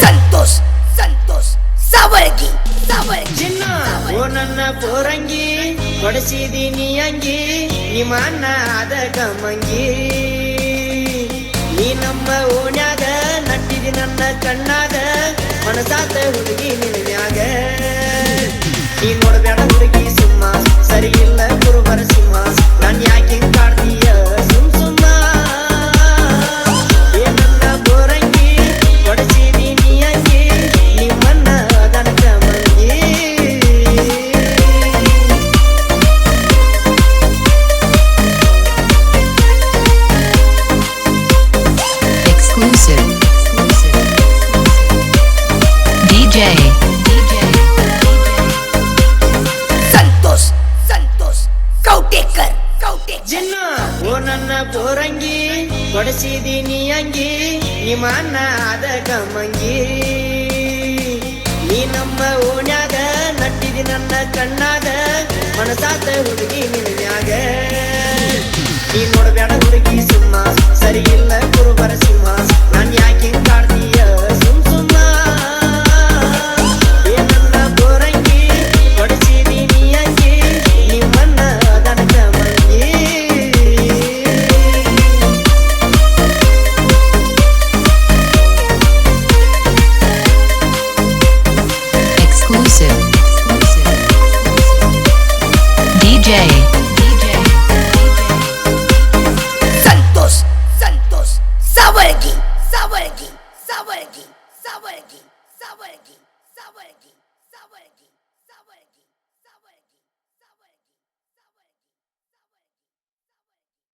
ಸಂತೋಷ್ ಸಂತೋಷ್ ಸಾವರ್ಗಿ ಸಾವರ್ಗಿ ಚಿನ್ನ ಓ ನನ್ನ ಪೋರಂಗಿ ಕೊಡಿಸಿದೀನಿ ಅಂಗಿ ನಿಮ್ಮನ್ನ ಆದ ಕಮಂಗಿ ನೀ ನಮ್ಮ ಓಣ್ಯಾಗ ನಟ್ಟಿದಿ ನನ್ನ ಕಣ್ಣಾಗ ಮನಸಾತ ಹುಡುಗಿ ನಿನ್ಯಾಗ ನೀ ನೋಡ್ಬೇಡ ಹುಡುಗಿ ಸುಮ್ಮ ಸರಿ ಇಲ್ಲ ಕುರುಬರ ಸಿಂಹ ನಾನ್ ಯಾಕೆ ಕಾಡ್ತೀಯ ಸುಮ್ ಸುಮ್ಮ ಏ ನನ್ನ ಪೋರಂಗಿ ಕೊಡಿಸಿದೀನಿ ಅಂಗಿ ನಿಮ್ಮನ್ನ ಆದ ಕಮಂಗಿ Exclusive. DJ. ಸಂತೋಷ್ ಸಂತೋಷ್ ಕೌಟೇಕರ್ ಕೌಟೇಕರ್ ಜಿನ್ನ ಓ ನನ್ನ ಪೋರಂಗಿ ಕೊಡಿಸಿದೀನಿ ಅಂಗಿ ನಿಮ್ಮನ್ನ ಆದ ಕಮಂಗಿ ನೀ ನಮ್ಮ ಓಣ್ಯಾಗ ನಟ್ಟಿದಿ ನನ್ನ ಕಣ್ಣಾಗ ಮನಸಾತ ಹುಡುಗಿ ನಿನ್ಯಾಗ ನೀ ನೋಡ್ಬೇಡ ಹುಡುಗಿ ಸುಮ್ಮ ಸರಿ ಇಲ್ಲ ಕುರುಬರ ಸಿಂಹ ನಾನ್ ಯಾಕೆ ಕಾಡ್ತೀಯ ಸುಮ್ ಸುಮ್ಮ ಏ ನನ್ನ ಪೋರಂಗಿ ಕೊಡಿಸಿದೀನಿ ಅಂಗಿ ನಿಮ್ಮನ್ನ ಆದ ಕಮಂಗಿ Exclusive. DJ. ಸಂತೋಷ್ ಸಂತೋಷ್ ಸಾವರ್ಗಿ ಸಾವರ್ಗಿ ಸಾವರ್ಗಿ ಸಾವರ್ಗಿ ಸಾವರ್ಗಿ ಸಾವರ್ಗಿ ಸಾವರ್ಗಿ